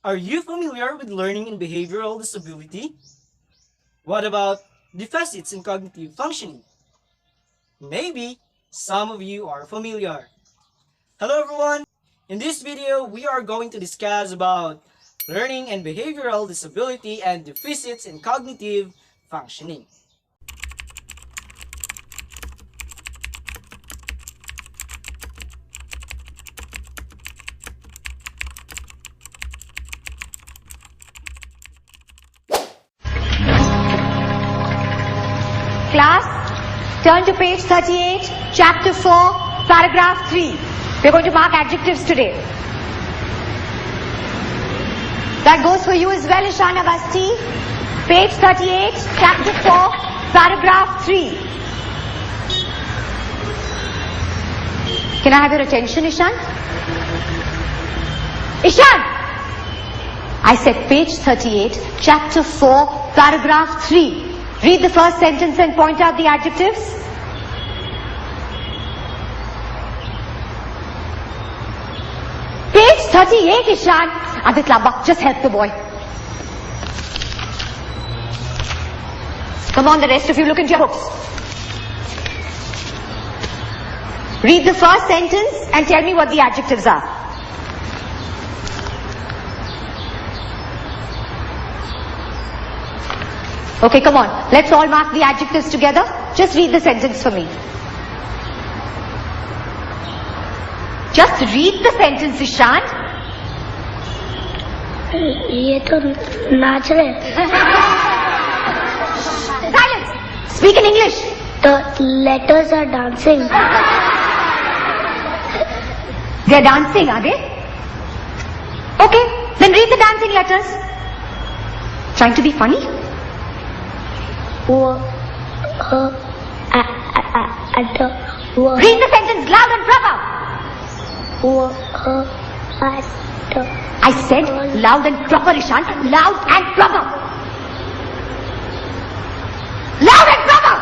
Are you familiar with learning and behavioral disability? What about deficits in cognitive functioning? Maybe some of you are familiar. Hello everyone! In this video, we are going to discuss about learning and behavioral disability and deficits in cognitive functioning. Class, turn to page 38, chapter 4, paragraph 3. We're going to mark adjectives today. That goes for you as well, Ishana Basti. Page 38, chapter 4, paragraph 3. Can I have your attention, Ishan? Ishan! I said page 38, chapter 4, paragraph 3. Read the first sentence and point out the adjectives. Page 38, Ishan. Adit Lamba, just help the boy. Come on, the rest of you, look into your books. Read the first sentence and tell me what the adjectives are. Okay, come on. Let's all mark the adjectives together. Just read the sentence for me. Just read the sentence, Ishan. ये तो नाच रहे हैं. Silence. Speak in English. The letters are dancing. They're dancing, are they? Okay, then read the dancing letters. Trying to be funny? Read the sentence loud and proper. I said loud and proper, Ishan. Loud and proper. Loud and proper.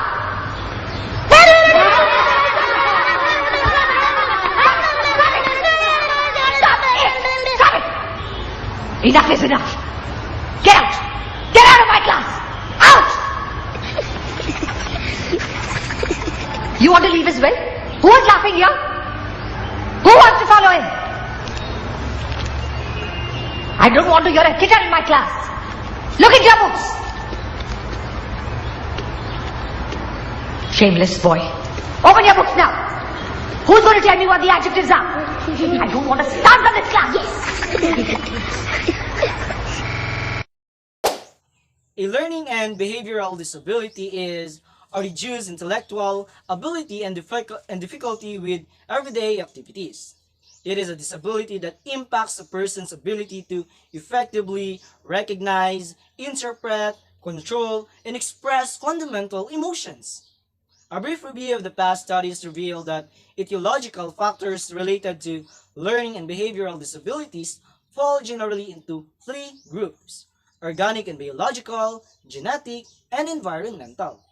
Stop it. Enough is enough. Get out. Get out of my class. Out. You want to leave as well? Who is laughing here? Who wants to follow him? I don't want to hear a titter in my class. Look at your books. Shameless boy. Open your books now. Who's going to tell me what the adjectives are? I don't want to stand from this class. A learning and behavioral disability is a reduced intellectual ability and difficulty with everyday activities. It is a disability that impacts a person's ability to effectively recognize, interpret, control, and express fundamental emotions. A brief review of the past studies revealed that etiological factors related to learning and behavioral disabilities fall generally into three groups: organic and biological, genetic, and environmental.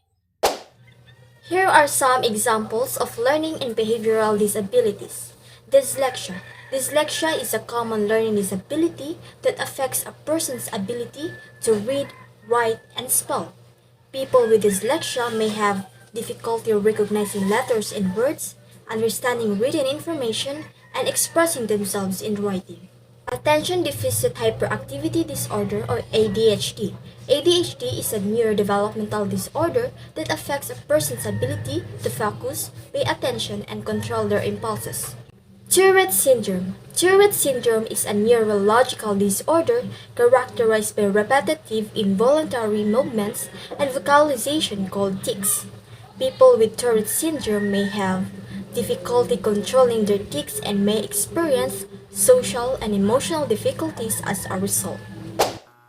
Here are some examples of learning and behavioral disabilities. Dyslexia. Dyslexia is a common learning disability that affects a person's ability to read, write, and spell. People with dyslexia may have difficulty recognizing letters and words, understanding written information, and expressing themselves in writing. Attention Deficit Hyperactivity Disorder or ADHD. ADHD is a neurodevelopmental disorder that affects a person's ability to focus, pay attention, and control their impulses. Tourette Syndrome. Tourette Syndrome is a neurological disorder characterized by repetitive involuntary movements and vocalization called tics. People with Tourette Syndrome may have difficulty controlling their tics and may experience social and emotional difficulties as a result.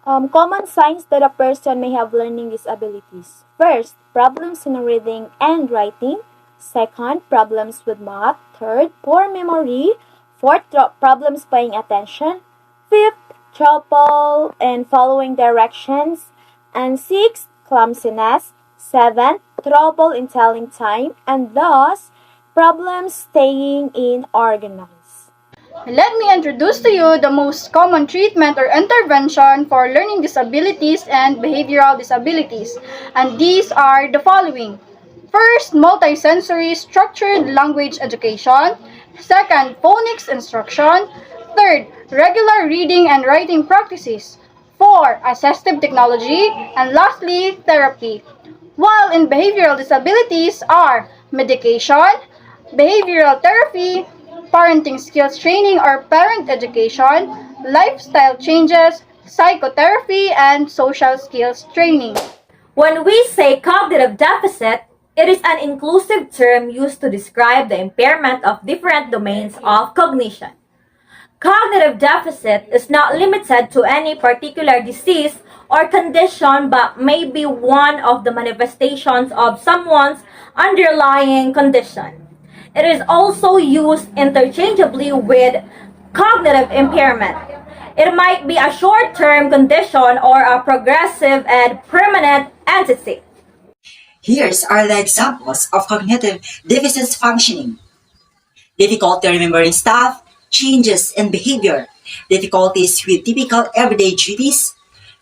Common signs that a person may have learning disabilities. First, problems in reading and writing. Second, problems with math. Third, poor memory. Fourth, problems paying attention. Fifth, trouble in following directions. And sixth, clumsiness. Seventh, trouble in telling time. And thus, problems staying in organized. Let me introduce to you the most common treatment or intervention for learning disabilities and behavioral disabilities. And these are the following. First, multisensory structured language education. Second, phonics instruction. Third, regular reading and writing practices. Four, assistive technology. And lastly, therapy. While in behavioral disabilities are medication, behavioral therapy, parenting skills training or parent education, lifestyle changes, psychotherapy, and social skills training. When we say cognitive deficit, it is an inclusive term used to describe the impairment of different domains of cognition. Cognitive deficit is not limited to any particular disease or condition but may be one of the manifestations of someone's underlying condition. It is also used interchangeably with cognitive impairment. It might be a short-term condition or a progressive and permanent entity. Here's are the examples of cognitive deficit functioning: difficulty remembering stuff, changes in behavior, difficulties with typical everyday duties,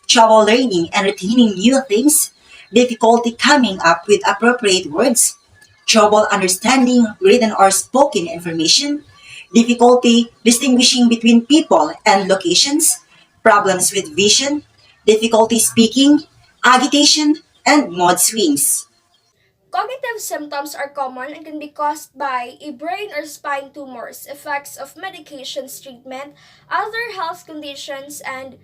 trouble learning and retaining new things, difficulty coming up with appropriate words, trouble understanding written or spoken information, difficulty distinguishing between people and locations, problems with vision, difficulty speaking, agitation, and mood swings. Cognitive symptoms are common and can be caused by a brain or spine tumors, effects of medications treatment, other health conditions, and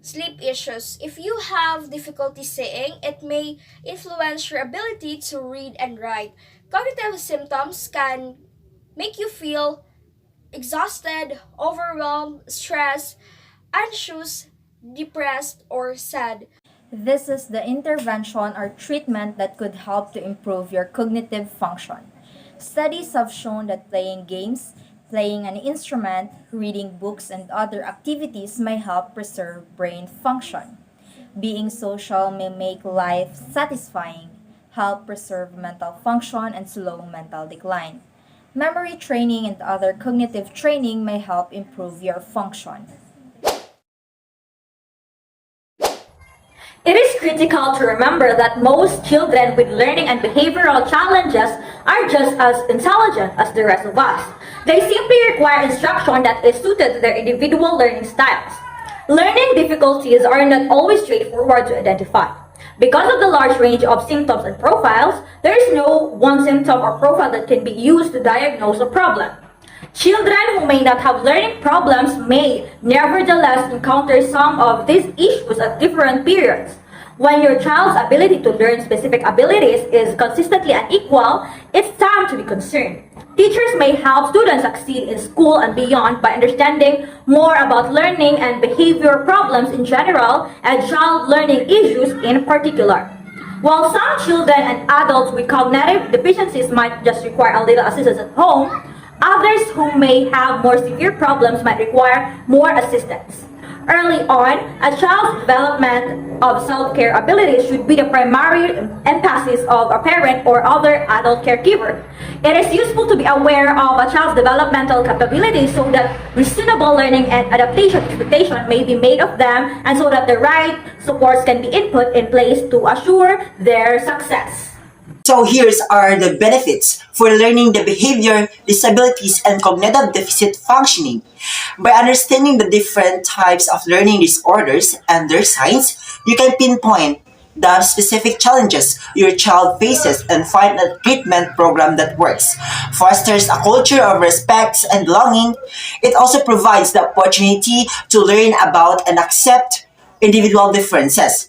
sleep issues. If you have difficulty seeing, it may influence your ability to read and write. Cognitive symptoms can make you feel exhausted, overwhelmed, stressed, anxious, depressed, or sad. This is the intervention or treatment that could help to improve your cognitive function. Studies have shown that playing games, playing an instrument, reading books, and other activities may help preserve brain function. Being social may make life satisfying, help preserve mental function, and slow mental decline. Memory training and other cognitive training may help improve your function. It is critical to remember that most children with learning and behavioral challenges are just as intelligent as the rest of us. They simply require instruction that is suited to their individual learning styles. Learning difficulties are not always straightforward to identify. Because of the large range of symptoms and profiles, there is no one symptom or profile that can be used to diagnose a problem. Children who may not have learning problems may nevertheless encounter some of these issues at different periods. When your child's ability to learn specific abilities is consistently unequal, it's time to be concerned. Teachers may help students succeed in school and beyond by understanding more about learning and behavior problems in general and child learning issues in particular. While some children and adults with cognitive deficiencies might just require a little assistance at home, others who may have more severe problems might require more assistance. Early on, a child's development of self-care abilities should be the primary emphasis of a parent or other adult caregiver. It is useful to be aware of a child's developmental capabilities so that reasonable learning and adaptation expectation may be made of them and so that the right supports can be input in place to assure their success. So here's are the benefits for learning the behavior, disabilities, and cognitive deficit functioning. By understanding the different types of learning disorders and their signs, you can pinpoint the specific challenges your child faces and find a treatment program that works. Fosters a culture of respect and belonging. It also provides the opportunity to learn about and accept individual differences.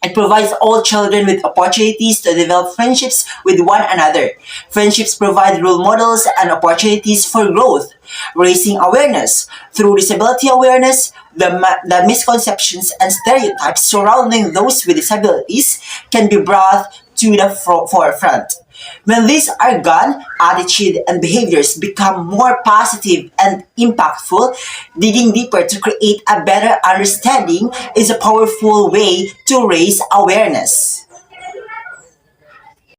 It provides all children with opportunities to develop friendships with one another. Friendships provide role models and opportunities for growth, raising awareness. Through disability awareness, the misconceptions and stereotypes surrounding those with disabilities can be brought to the forefront. When these are gone, attitude and behaviors become more positive and impactful. Digging deeper to create a better understanding is a powerful way to raise awareness.